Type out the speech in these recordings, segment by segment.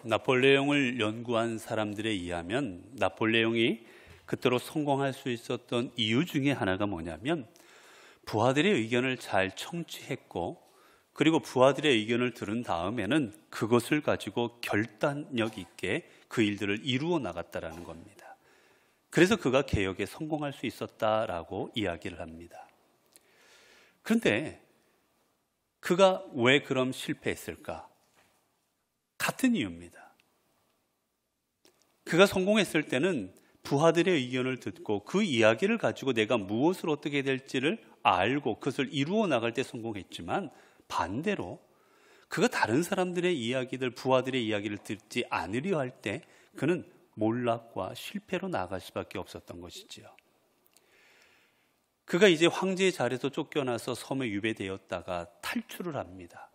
나폴레옹을 연구한 사람들에 의하면 나폴레옹이 그토록 성공할 수 있었던 이유 중에 하나가 뭐냐면 부하들의 의견을 잘 청취했고, 그리고 부하들의 의견을 들은 다음에는 그것을 가지고 결단력 있게 그 일들을 이루어 나갔다라는 겁니다. 그래서 그가 개혁에 성공할 수 있었다라고 이야기를 합니다. 그런데 그가 왜 그럼 실패했을까? 같은 이유입니다. 그가 성공했을 때는 부하들의 의견을 듣고 그 이야기를 가지고 내가 무엇을 어떻게 될지를 알고 그것을 이루어 나갈 때 성공했지만, 반대로 그가 다른 사람들의 이야기들, 부하들의 이야기를 듣지 않으려 할 때 그는 몰락과 실패로 나아갈 수밖에 없었던 것이지요. 그가 이제 황제의 자리에서 쫓겨나서 섬에 유배되었다가 탈출을 합니다.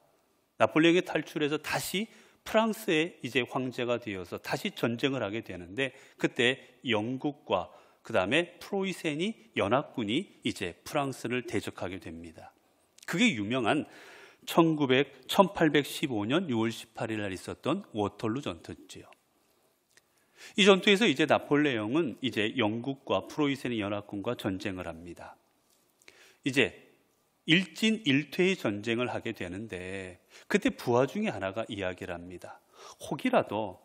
나폴레옹이 탈출해서 다시 프랑스의 이제 황제가 되어서 다시 전쟁을 하게 되는데, 그때 영국과 그 다음에 프로이센이 연합군이 이제 프랑스를 대적하게 됩니다. 그게 유명한 1815년 6월 18일 날 있었던 워털루 전투였지요. 이 전투에서 이제 나폴레옹은 이제 영국과 프로이센의 연합군과 전쟁을 합니다. 이제 일진일퇴의 전쟁을 하게 되는데, 그때 부하 중에 하나가 이야기를 합니다. 혹이라도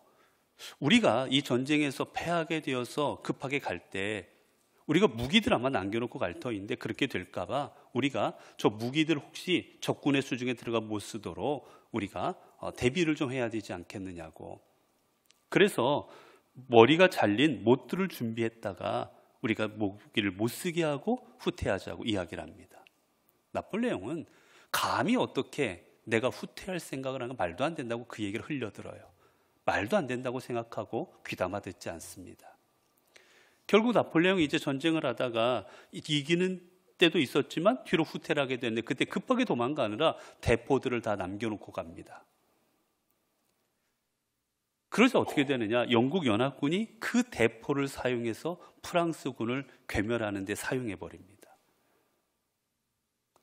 우리가 이 전쟁에서 패하게 되어서 급하게 갈 때 우리가 무기들 아마 남겨놓고 갈 터인데, 그렇게 될까봐 우리가 저 무기들 혹시 적군의 수중에 들어가 못 쓰도록 우리가 대비를 좀 해야 되지 않겠느냐고. 그래서 머리가 잘린 못들을 준비했다가 우리가 무기를 못 쓰게 하고 후퇴하자고 이야기를 합니다. 나폴레옹은 감히 어떻게 내가 후퇴할 생각을 하는 건 말도 안 된다고 그 얘기를 흘려들어요. 말도 안 된다고 생각하고 귀담아 듣지 않습니다. 결국 나폴레옹이 이제 전쟁을 하다가 이기는 때도 있었지만 뒤로 후퇴를 하게 됐는데, 그때 급하게 도망가느라 대포들을 다 남겨놓고 갑니다. 그러자 어떻게 되느냐, 영국 연합군이 그 대포를 사용해서 프랑스군을 괴멸하는 데 사용해버립니다.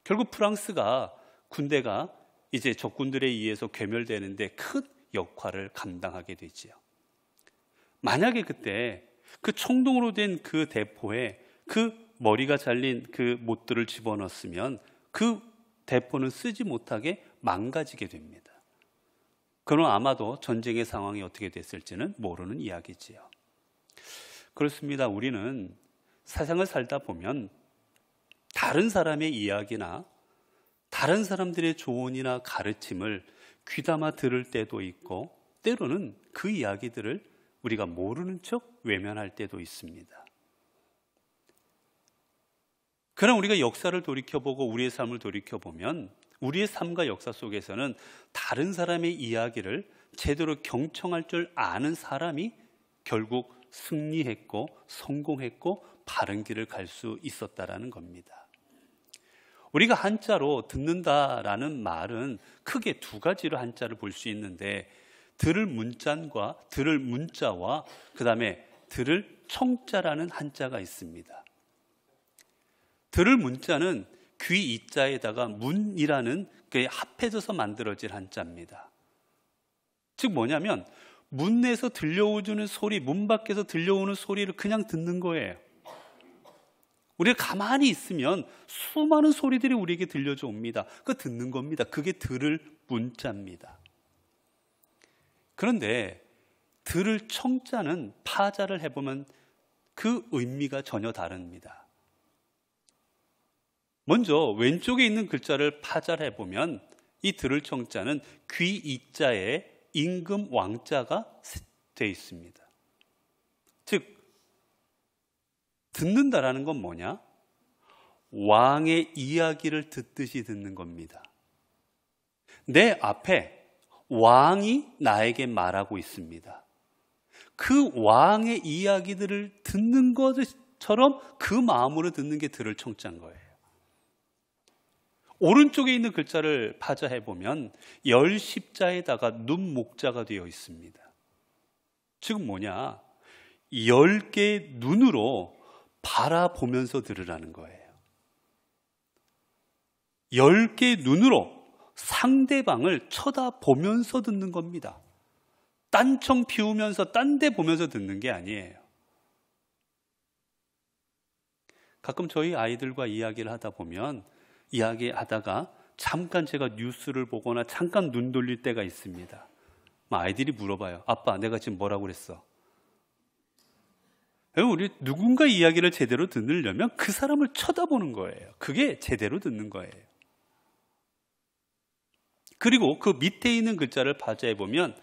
결국 프랑스가 군대가 이제 적군들에 의해서 괴멸되는데 큰 역할을 감당하게 되지요. 만약에 그때 그 청동으로 된 그 대포에 그 머리가 잘린 그 못들을 집어넣었으면 그 대포는 쓰지 못하게 망가지게 됩니다. 그럼 아마도 전쟁의 상황이 어떻게 됐을지는 모르는 이야기지요. 그렇습니다. 우리는 세상을 살다 보면 다른 사람의 이야기나 다른 사람들의 조언이나 가르침을 귀담아 들을 때도 있고, 때로는 그 이야기들을 우리가 모르는 척 외면할 때도 있습니다. 그러나 우리가 역사를 돌이켜보고 우리의 삶을 돌이켜보면 우리의 삶과 역사 속에서는 다른 사람의 이야기를 제대로 경청할 줄 아는 사람이 결국 승리했고 성공했고 바른 길을 갈 수 있었다라는 겁니다. 우리가 한자로 듣는다라는 말은 크게 두 가지로 한자를 볼 수 있는데, 들을 문자와 그 다음에 들을 청자라는 한자가 있습니다. 들을 문자는 귀 이자에다가 문이라는 게 합해져서 만들어진 한자입니다. 즉 뭐냐면 문에서 들려오는 소리, 문 밖에서 들려오는 소리를 그냥 듣는 거예요. 우리가 가만히 있으면 수많은 소리들이 우리에게 들려져 옵니다. 그거 듣는 겁니다. 그게 들을 문자입니다. 그런데 들을 청자는 파자를 해보면 그 의미가 전혀 다릅니다. 먼저 왼쪽에 있는 글자를 파자를 해보면 이 들을 청자는 귀 이자에 임금 왕자가 되어 있습니다. 즉 듣는다라는 건 뭐냐? 왕의 이야기를 듣듯이 듣는 겁니다. 내 앞에 왕이 나에게 말하고 있습니다. 그 왕의 이야기들을 듣는 것처럼 그 마음으로 듣는 게 들을 청자인 거예요. 오른쪽에 있는 글자를 파자해보면 열 십자에다가 눈 목자가 되어 있습니다. 즉 뭐냐? 10개의 눈으로 바라보면서 들으라는 거예요. 10개의 눈으로 상대방을 쳐다보면서 듣는 겁니다. 딴청 피우면서 딴 데 보면서 듣는 게 아니에요. 가끔 저희 아이들과 이야기를 하다 보면 이야기하다가 잠깐 제가 뉴스를 보거나 잠깐 눈 돌릴 때가 있습니다. 아이들이 물어봐요. 아빠, 내가 지금 뭐라고 그랬어? 우리 누군가 이야기를 제대로 듣으려면 그 사람을 쳐다보는 거예요. 그게 제대로 듣는 거예요. 그리고 그 밑에 있는 글자를 파자해 보면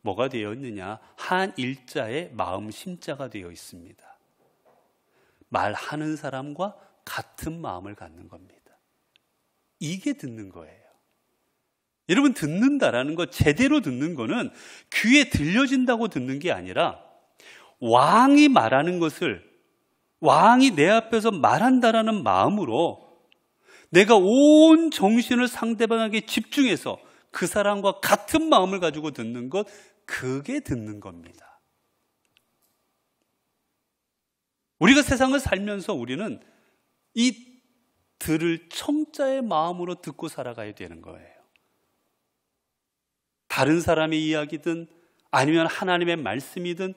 뭐가 되어 있느냐? 한 일자에 마음 심자가 되어 있습니다. 말하는 사람과 같은 마음을 갖는 겁니다. 이게 듣는 거예요. 여러분, 듣는다라는 거, 제대로 듣는 거는 귀에 들려진다고 듣는 게 아니라 왕이 말하는 것을, 왕이 내 앞에서 말한다라는 마음으로 내가 온 정신을 상대방에게 집중해서 그 사람과 같은 마음을 가지고 듣는 것, 그게 듣는 겁니다. 우리가 세상을 살면서 우리는 이 들을 청자의 마음으로 듣고 살아가야 되는 거예요. 다른 사람의 이야기든 아니면 하나님의 말씀이든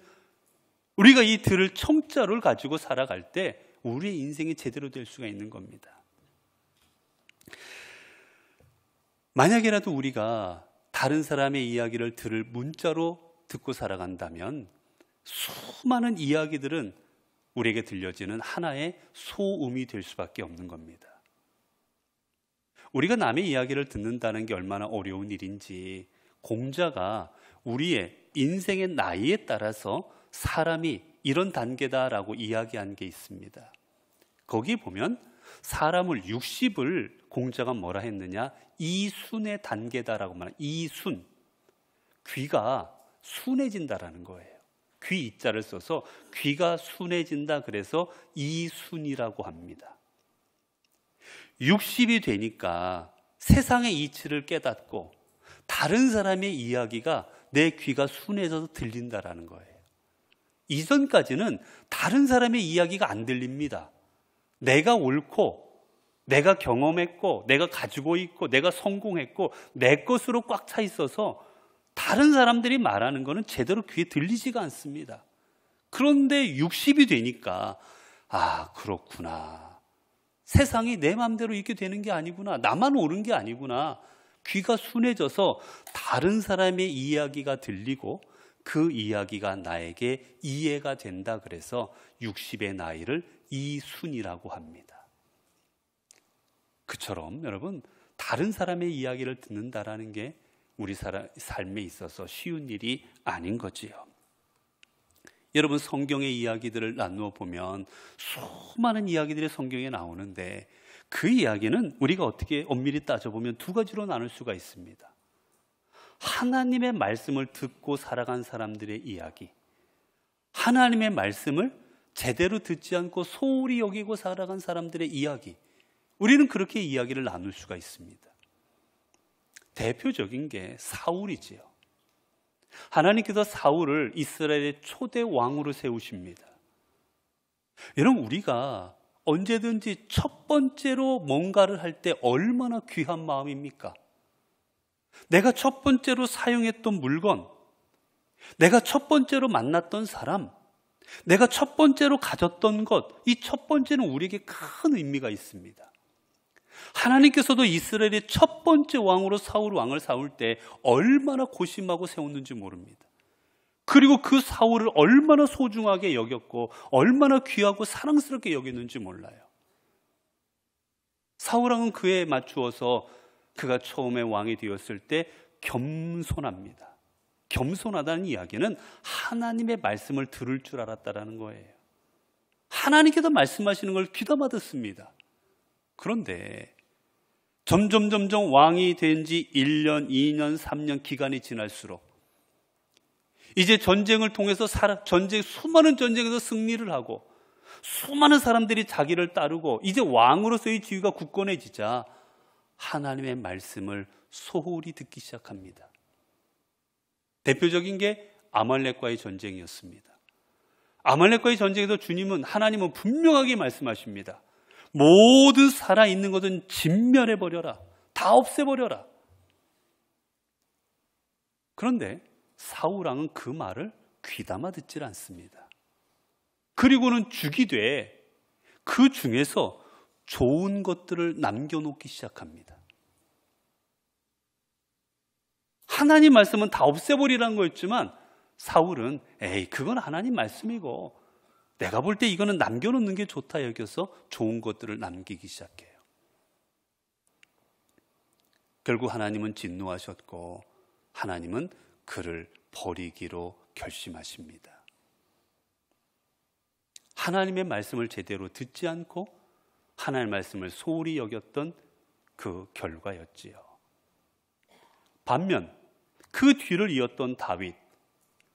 우리가 이 들을 청자를 가지고 살아갈 때 우리의 인생이 제대로 될 수가 있는 겁니다. 만약이라도 우리가 다른 사람의 이야기를 들을 문자로 듣고 살아간다면 수많은 이야기들은 우리에게 들려지는 하나의 소음이 될 수밖에 없는 겁니다. 우리가 남의 이야기를 듣는다는 게 얼마나 어려운 일인지 공자가 우리의 인생의 나이에 따라서 사람이 이런 단계다라고 이야기한 게 있습니다. 거기 보면 사람을 60을 공자가 뭐라 했느냐? 이순의 단계다라고 말해요. 이순. 귀가 순해진다라는 거예요. 귀 이자를 써서 귀가 순해진다, 그래서 이순이라고 합니다. 60이 되니까 세상의 이치를 깨닫고 다른 사람의 이야기가 내 귀가 순해져서 들린다라는 거예요. 이전까지는 다른 사람의 이야기가 안 들립니다. 내가 옳고 내가 경험했고 내가 가지고 있고 내가 성공했고 내 것으로 꽉 차 있어서 다른 사람들이 말하는 거는 제대로 귀에 들리지가 않습니다. 그런데 60이 되니까 그렇구나. 세상이 내 마음대로 이렇게 되는 게 아니구나. 나만 옳은 게 아니구나. 귀가 순해져서 다른 사람의 이야기가 들리고 그 이야기가 나에게 이해가 된다. 그래서 60의 나이를 이순이라고 합니다. 그처럼 여러분, 다른 사람의 이야기를 듣는다라는 게 우리 삶에 있어서 쉬운 일이 아닌 거지요. 여러분, 성경의 이야기들을 나누어 보면 수많은 이야기들이 성경에 나오는데 그 이야기는 우리가 어떻게 엄밀히 따져보면 두 가지로 나눌 수가 있습니다. 하나님의 말씀을 듣고 살아간 사람들의 이야기, 하나님의 말씀을 제대로 듣지 않고 소홀히 여기고 살아간 사람들의 이야기, 우리는 그렇게 이야기를 나눌 수가 있습니다. 대표적인 게 사울이지요. 하나님께서 사울을 이스라엘의 초대 왕으로 세우십니다. 여러분, 우리가 언제든지 첫 번째로 뭔가를 할 때 얼마나 귀한 마음입니까? 내가 첫 번째로 사용했던 물건, 내가 첫 번째로 만났던 사람, 내가 첫 번째로 가졌던 것, 이 첫 번째는 우리에게 큰 의미가 있습니다. 하나님께서도 이스라엘의 첫 번째 왕으로 사울 왕을 세울 때 얼마나 고심하고 세웠는지 모릅니다. 그리고 그 사울을 얼마나 소중하게 여겼고 얼마나 귀하고 사랑스럽게 여겼는지 몰라요. 사울 왕은 그에 맞추어서 그가 처음에 왕이 되었을 때 겸손합니다. 겸손하다는 이야기는 하나님의 말씀을 들을 줄 알았다라는 거예요. 하나님께서 말씀하시는 걸 귀담아 듣습니다. 그런데 점점 왕이 된 지 1년, 2년, 3년 기간이 지날수록 이제 전쟁을 통해서 수많은 전쟁에서 승리를 하고 수많은 사람들이 자기를 따르고 이제 왕으로서의 지위가 굳건해지자 하나님의 말씀을 소홀히 듣기 시작합니다. 대표적인 게 아말렉과의 전쟁이었습니다. 아말렉과의 전쟁에서 하나님은 분명하게 말씀하십니다. 모든 살아있는 것은 진멸해버려라. 다 없애버려라. 그런데 사울왕은 그 말을 귀담아 듣질 않습니다. 그리고는 죽이되 그 중에서 좋은 것들을 남겨놓기 시작합니다. 하나님 말씀은 다 없애버리라는 거였지만 사울은 에이, 그건 하나님 말씀이고 내가 볼 때 이거는 남겨놓는 게 좋다 여겨서 좋은 것들을 남기기 시작해요. 결국 하나님은 진노하셨고 하나님은 그를 버리기로 결심하십니다. 하나님의 말씀을 제대로 듣지 않고 하나님의 말씀을 소홀히 여겼던 그 결과였지요. 반면 그 뒤를 이었던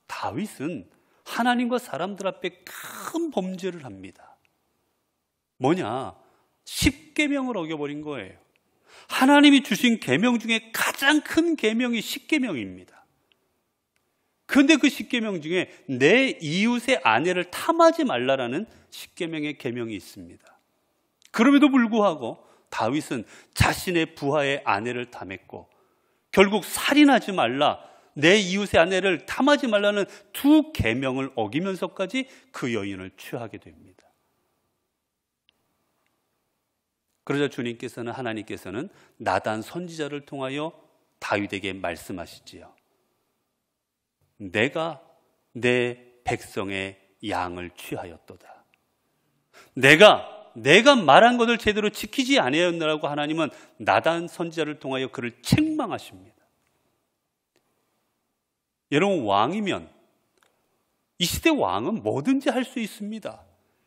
다윗은 하나님과 사람들 앞에 큰 범죄를 합니다. 뭐냐? 10계명을 어겨버린 거예요. 하나님이 주신 계명 중에 가장 큰 계명이 10계명입니다. 그런데 그 10계명 중에 내 이웃의 아내를 탐하지 말라라는 10계명의 계명이 있습니다. 그럼에도 불구하고 다윗은 자신의 부하의 아내를 탐했고 결국 살인하지 말라, 내 이웃의 아내를 탐하지 말라는 두 계명을 어기면서까지 그 여인을 취하게 됩니다. 그러자 하나님께서는 나단 선지자를 통하여 다윗에게 말씀하시지요. 내가 내 백성의 양을 취하였도다. 내가 말한 것을 제대로 지키지 아니하였느라고 하나님은 나단 선지자를 통하여 그를 책망하십니다. 여러분, 왕이면 이 시대 왕은 뭐든지 할 수 있습니다.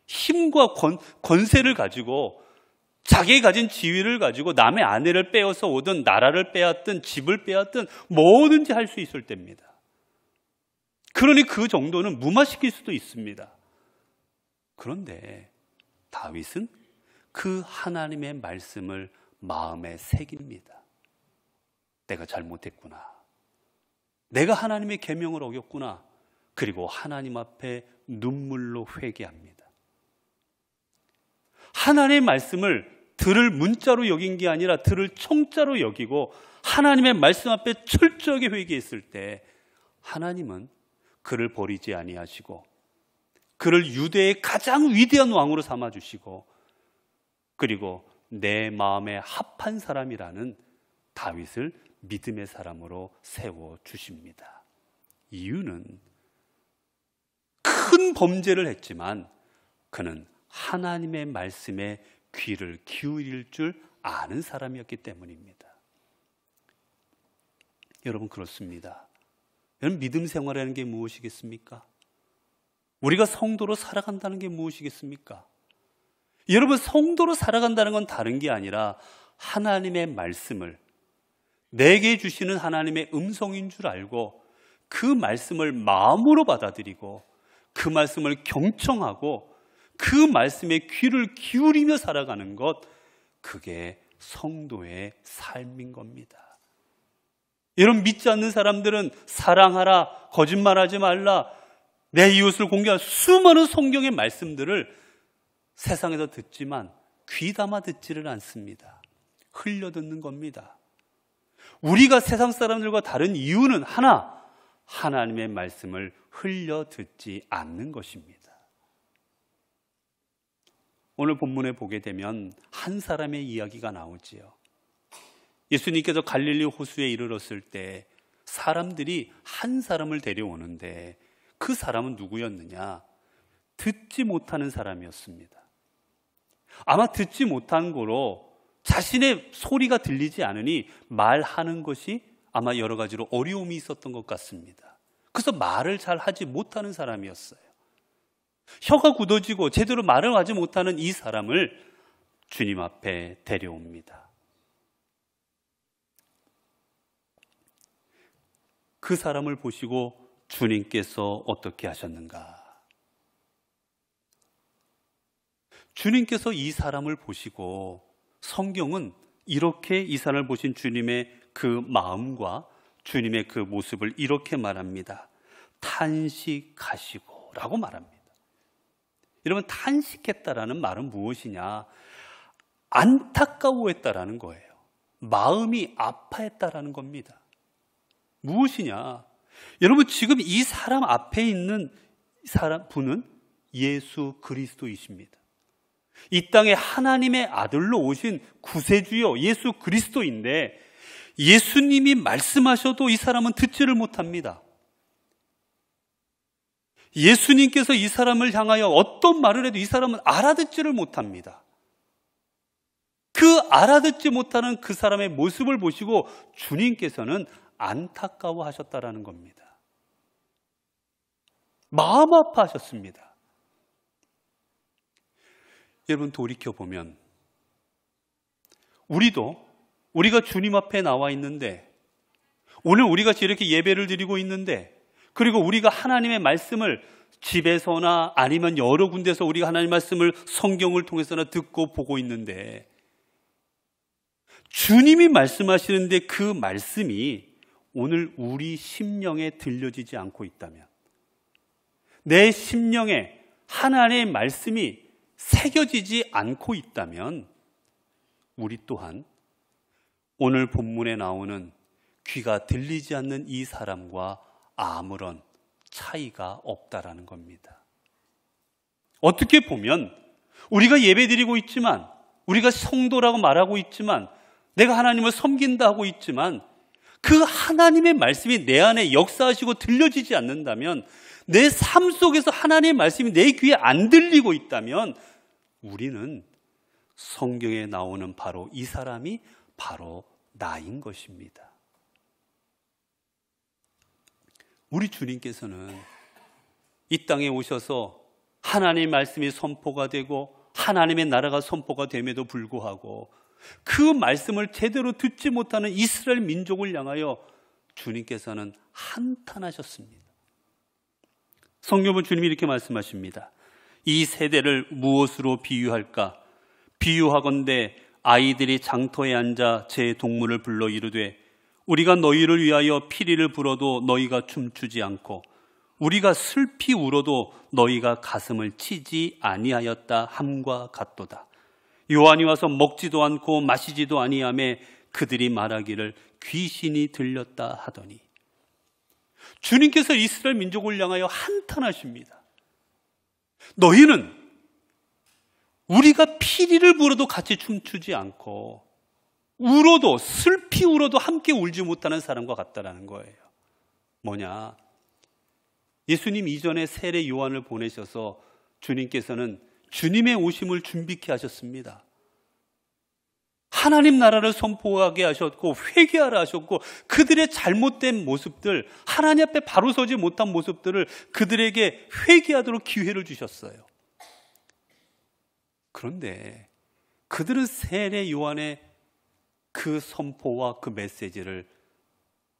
힘과 권세를 가지고 자기가 가진 지위를 가지고 남의 아내를 빼어서 오든 나라를 빼앗든 집을 빼앗든 뭐든지 할 수 있을 때입니다. 그러니 그 정도는 무마시킬 수도 있습니다. 그런데 다윗은 그 하나님의 말씀을 마음에 새깁니다. 내가 잘못했구나. 내가 하나님의 계명을 어겼구나. 그리고 하나님 앞에 눈물로 회개합니다. 하나님의 말씀을 들을 문자로 여긴 게 아니라 들을 청자로 여기고 하나님의 말씀 앞에 철저하게 회개했을 때 하나님은 그를 버리지 아니하시고 그를 유대의 가장 위대한 왕으로 삼아주시고 그리고 내 마음에 합한 사람이라는 다윗을 믿음의 사람으로 세워주십니다. 이유는 큰 범죄를 했지만 그는 하나님의 말씀에 귀를 기울일 줄 아는 사람이었기 때문입니다. 여러분, 그렇습니다. 여러분, 믿음 생활이라는 게 무엇이겠습니까? 우리가 성도로 살아간다는 게 무엇이겠습니까? 여러분, 성도로 살아간다는 건 다른 게 아니라 하나님의 말씀을 내게 주시는 하나님의 음성인 줄 알고 그 말씀을 마음으로 받아들이고 그 말씀을 경청하고 그 말씀에 귀를 기울이며 살아가는 것, 그게 성도의 삶인 겁니다. 여러분, 믿지 않는 사람들은 사랑하라, 거짓말하지 말라, 내 이웃을 공경하라, 수많은 성경의 말씀들을 세상에서 듣지만 귀담아 듣지를 않습니다. 흘려듣는 겁니다. 우리가 세상 사람들과 다른 이유는 하나님의 말씀을 흘려듣지 않는 것입니다. 오늘 본문에 보게 되면 한 사람의 이야기가 나오지요. 예수님께서 갈릴리 호수에 이르렀을 때 사람들이 한 사람을 데려오는데 그 사람은 누구였느냐? 듣지 못하는 사람이었습니다. 아마 듣지 못한 거로 자신의 소리가 들리지 않으니 말하는 것이 아마 여러 가지로 어려움이 있었던 것 같습니다. 그래서 말을 잘 하지 못하는 사람이었어요. 혀가 굳어지고 제대로 말을 하지 못하는 이 사람을 주님 앞에 데려옵니다. 그 사람을 보시고 주님께서 어떻게 하셨는가? 주님께서 이 사람을 보시고, 성경은 이렇게 이 사람을 보신 주님의 그 마음과 주님의 그 모습을 이렇게 말합니다. 탄식하시고 라고 말합니다. 여러분, 탄식했다라는 말은 무엇이냐? 안타까워했다라는 거예요. 마음이 아파했다라는 겁니다. 무엇이냐? 여러분, 지금 이 사람 앞에 있는 분은 예수 그리스도이십니다. 이 땅에 하나님의 아들로 오신 구세주요 예수 그리스도인데, 예수님이 말씀하셔도 이 사람은 듣지를 못합니다. 예수님께서 이 사람을 향하여 어떤 말을 해도 이 사람은 알아듣지를 못합니다. 그 알아듣지 못하는 그 사람의 모습을 보시고 주님께서는 안타까워하셨다라는 겁니다. 마음 아파하셨습니다. 여러분, 돌이켜보면 우리가 주님 앞에 나와 있는데, 오늘 우리가 이렇게 예배를 드리고 있는데, 그리고 우리가 하나님의 말씀을 집에서나 아니면 여러 군데서 우리가 하나님의 말씀을 성경을 통해서나 듣고 보고 있는데, 주님이 말씀하시는데 그 말씀이 오늘 우리 심령에 들려지지 않고 있다면, 내 심령에 하나님의 말씀이 새겨지지 않고 있다면, 우리 또한 오늘 본문에 나오는 귀가 들리지 않는 이 사람과 아무런 차이가 없다라는 겁니다. 어떻게 보면 우리가 예배드리고 있지만, 우리가 성도라고 말하고 있지만, 내가 하나님을 섬긴다 하고 있지만, 그 하나님의 말씀이 내 안에 역사하시고 들려지지 않는다면, 내 삶 속에서 하나님의 말씀이 내 귀에 안 들리고 있다면, 우리는 성경에 나오는 바로 이 사람이 바로 나인 것입니다. 우리 주님께서는 이 땅에 오셔서 하나님의 말씀이 선포가 되고 하나님의 나라가 선포가 됨에도 불구하고 그 말씀을 제대로 듣지 못하는 이스라엘 민족을 향하여 주님께서는 한탄하셨습니다. 성경은 주님이 이렇게 말씀하십니다. 이 세대를 무엇으로 비유할까? 비유하건대 아이들이 장터에 앉아 제 동물을 불러 이르되, 우리가 너희를 위하여 피리를 불어도 너희가 춤추지 않고, 우리가 슬피 울어도 너희가 가슴을 치지 아니하였다 함과 같도다. 요한이 와서 먹지도 않고 마시지도 아니하매 그들이 말하기를 귀신이 들렸다 하더니. 주님께서 이스라엘 민족을 향하여 한탄하십니다. 너희는 우리가 피리를 불어도 같이 춤추지 않고, 울어도, 슬피 울어도 함께 울지 못하는 사람과 같다라는 거예요. 뭐냐? 예수님 이전에 세례 요한을 보내셔서 주님께서는 주님의 오심을 준비케 하셨습니다. 하나님 나라를 선포하게 하셨고 회개하라 하셨고, 그들의 잘못된 모습들, 하나님 앞에 바로 서지 못한 모습들을 그들에게 회개하도록 기회를 주셨어요. 그런데 그들은 세례 요한의 그 선포와 그 메시지를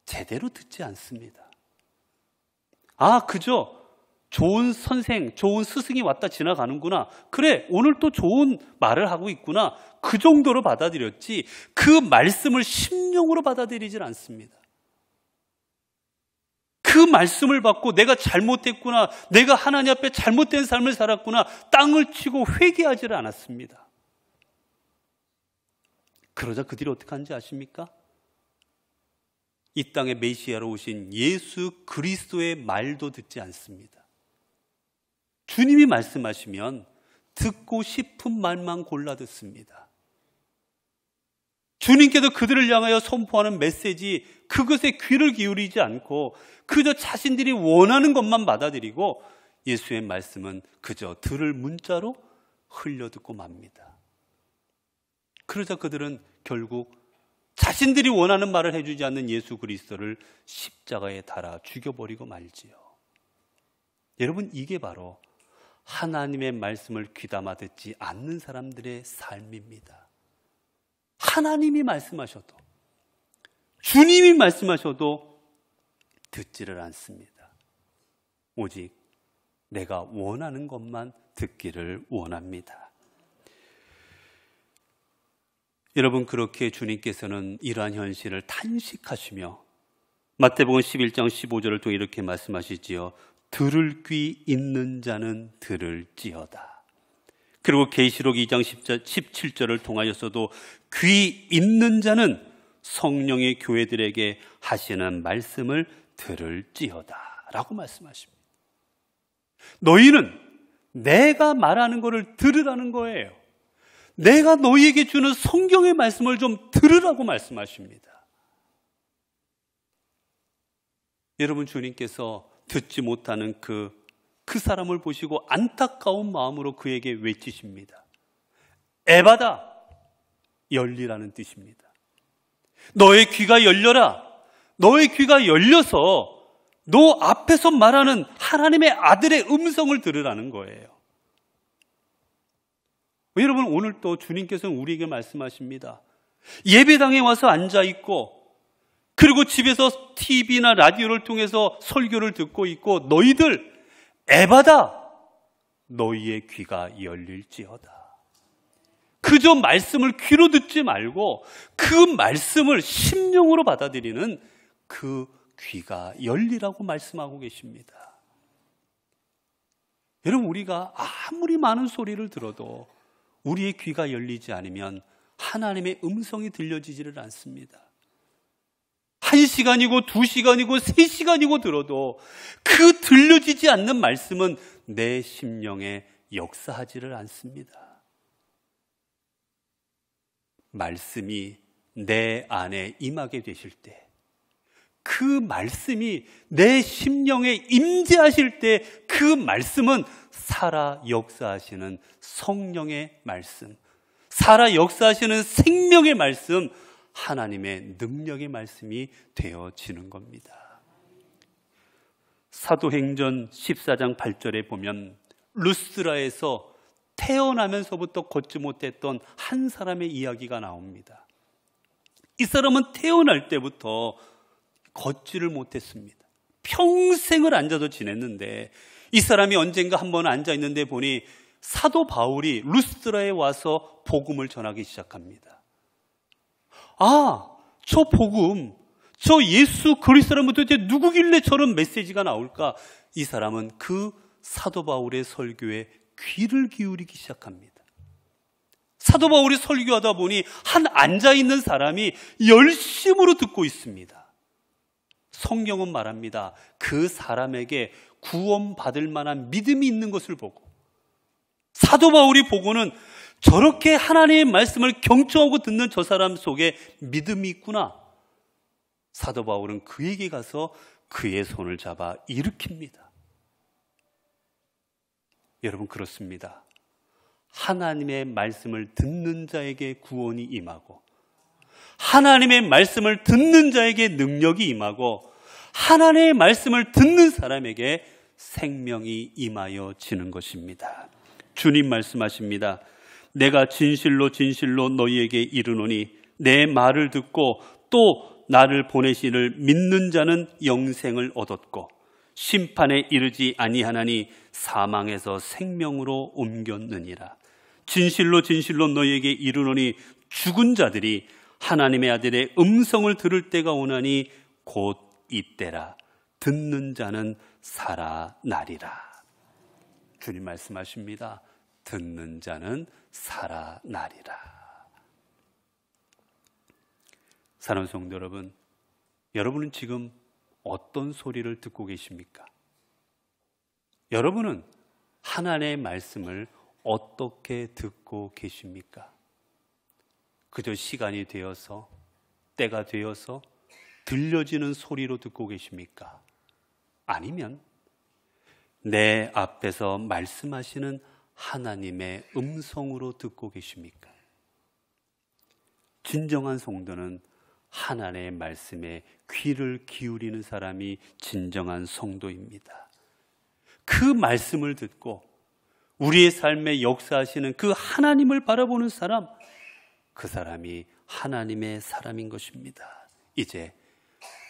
제대로 듣지 않습니다. 그저 좋은 선생, 좋은 스승이 왔다 지나가는구나. 그래, 오늘 또 좋은 말을 하고 있구나. 그 정도로 받아들였지, 그 말씀을 심령으로 받아들이질 않습니다. 그 말씀을 받고 내가 잘못했구나, 내가 하나님 앞에 잘못된 삶을 살았구나, 땅을 치고 회개하지를 않았습니다. 그러자 그들이 어떻게 하는지 아십니까? 이 땅에 메시아로 오신 예수 그리스도의 말도 듣지 않습니다. 주님이 말씀하시면 듣고 싶은 말만 골라 듣습니다. 주님께서 그들을 향하여 선포하는 메시지, 그것에 귀를 기울이지 않고 그저 자신들이 원하는 것만 받아들이고, 예수의 말씀은 그저 들을 문자로 흘려듣고 맙니다. 그러자 그들은 결국 자신들이 원하는 말을 해주지 않는 예수 그리스도를 십자가에 달아 죽여버리고 말지요. 여러분, 이게 바로 하나님의 말씀을 귀담아 듣지 않는 사람들의 삶입니다. 하나님이 말씀하셔도, 주님이 말씀하셔도 듣지를 않습니다. 오직 내가 원하는 것만 듣기를 원합니다. 여러분, 그렇게 주님께서는 이러한 현실을 탄식하시며 마태복음 11장 15절을 통해 이렇게 말씀하시지요. 들을 귀 있는 자는 들을지어다. 그리고 계시록 2장 17절을 통하여서도 귀 있는 자는 성령의 교회들에게 하시는 말씀을 들을지어다 라고 말씀하십니다. 너희는 내가 말하는 것을 들으라는 거예요. 내가 너희에게 주는 성경의 말씀을 좀 들으라고 말씀하십니다. 여러분, 주님께서 듣지 못하는 그 사람을 보시고 안타까운 마음으로 그에게 외치십니다. 에바다, 열리라는 뜻입니다. 너의 귀가 열려라. 너의 귀가 열려서 너 앞에서 말하는 하나님의 아들의 음성을 들으라는 거예요. 여러분, 오늘 또 주님께서는 우리에게 말씀하십니다. 예배당에 와서 앉아있고, 그리고 집에서 TV나 라디오를 통해서 설교를 듣고 있고, 너희들 에바다, 너희의 귀가 열릴지어다. 그저 말씀을 귀로 듣지 말고 그 말씀을 심령으로 받아들이는 그 귀가 열리라고 말씀하고 계십니다. 여러분, 우리가 아무리 많은 소리를 들어도 우리의 귀가 열리지 않으면 하나님의 음성이 들려지지를 않습니다. 1시간이고 2시간이고 3시간이고 들어도 그 들려지지 않는 말씀은 내 심령에 역사하지를 않습니다. 말씀이 내 안에 임하게 되실 때, 그 말씀이 내 심령에 임재하실 때, 그 말씀은 살아 역사하시는 성령의 말씀, 살아 역사하시는 생명의 말씀, 하나님의 능력의 말씀이 되어지는 겁니다. 사도행전 14장 8절에 보면 루스드라에서 태어나면서부터 걷지 못했던 한 사람의 이야기가 나옵니다. 이 사람은 태어날 때부터 걷지를 못했습니다. 평생을 앉아서 지냈는데, 이 사람이 언젠가 한번 앉아있는데 보니 사도 바울이 루스드라에 와서 복음을 전하기 시작합니다. 아, 저 복음, 저 예수 그리스도라면 도대체 누구길래 저런 메시지가 나올까? 이 사람은 그 사도 바울의 설교에 귀를 기울이기 시작합니다. 사도 바울이 설교하다 보니 한 앉아있는 사람이 열심으로 듣고 있습니다. 성경은 말합니다. 그 사람에게 구원받을 만한 믿음이 있는 것을 보고, 사도 바울이 보고는 저렇게 하나님의 말씀을 경청하고 듣는 저 사람 속에 믿음이 있구나. 사도 바울은 그에게 가서 그의 손을 잡아 일으킵니다. 여러분, 그렇습니다. 하나님의 말씀을 듣는 자에게 구원이 임하고, 하나님의 말씀을 듣는 자에게 능력이 임하고, 하나님의 말씀을 듣는 사람에게 생명이 임하여지는 것입니다. 주님 말씀하십니다. 내가 진실로 진실로 너희에게 이르노니 내 말을 듣고 또 나를 보내시를 믿는 자는 영생을 얻었고 심판에 이르지 아니하나니 사망에서 생명으로 옮겼느니라. 진실로 진실로 너희에게 이르노니 죽은 자들이 하나님의 아들의 음성을 들을 때가 오나니 곧 이때라. 듣는 자는 살아나리라. 주님 말씀하십니다. 듣는 자는 살아나리라. 사랑하는 성도 여러분, 여러분은 지금 어떤 소리를 듣고 계십니까? 여러분은 하나님의 말씀을 어떻게 듣고 계십니까? 그저 시간이 되어서, 때가 되어서 들려지는 소리로 듣고 계십니까? 아니면 내 앞에서 말씀하시는 하나님의 음성으로 듣고 계십니까? 진정한 성도는 하나님의 말씀에 귀를 기울이는 사람이 진정한 성도입니다. 그 말씀을 듣고 우리의 삶에 역사하시는 그 하나님을 바라보는 사람, 그 사람이 하나님의 사람인 것입니다. 이제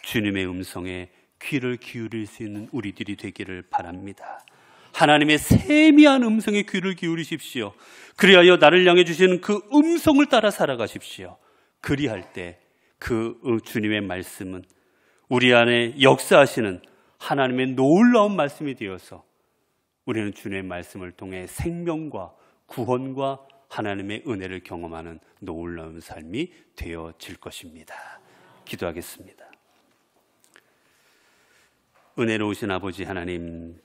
주님의 음성에 귀를 기울일 수 있는 우리들이 되기를 바랍니다. 하나님의 세미한 음성에 귀를 기울이십시오. 그리하여 나를 향해 주시는 그 음성을 따라 살아가십시오. 그리할 때 그 주님의 말씀은 우리 안에 역사하시는 하나님의 놀라운 말씀이 되어서 우리는 주님의 말씀을 통해 생명과 구원과 하나님의 은혜를 경험하는 놀라운 삶이 되어질 것입니다. 기도하겠습니다. 은혜로우신 아버지 하나님,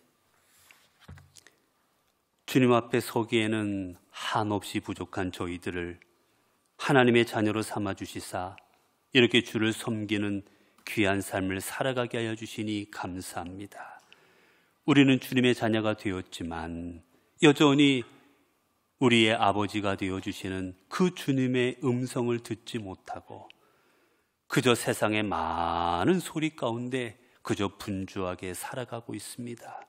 주님 앞에 서기에는 한없이 부족한 저희들을 하나님의 자녀로 삼아주시사 이렇게 주를 섬기는 귀한 삶을 살아가게 하여 주시니 감사합니다. 우리는 주님의 자녀가 되었지만 여전히 우리의 아버지가 되어주시는 그 주님의 음성을 듣지 못하고 그저 세상의 많은 소리 가운데 그저 분주하게 살아가고 있습니다.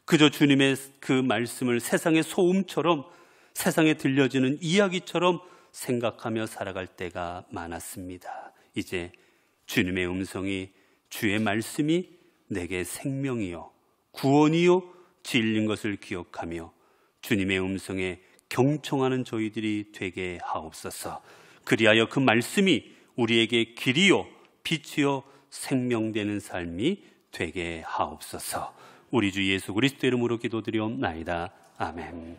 그저 주님의 그 말씀을 세상의 소음처럼, 세상에 들려지는 이야기처럼 생각하며 살아갈 때가 많았습니다. 이제 주님의 음성이, 주의 말씀이 내게 생명이요 구원이요 진리인 것을 기억하며 주님의 음성에 경청하는 저희들이 되게 하옵소서. 그리하여 그 말씀이 우리에게 길이요 빛이요 생명되는 삶이 되게 하옵소서. 우리 주 예수 그리스도 이름으로 기도드리옵나이다. 아멘.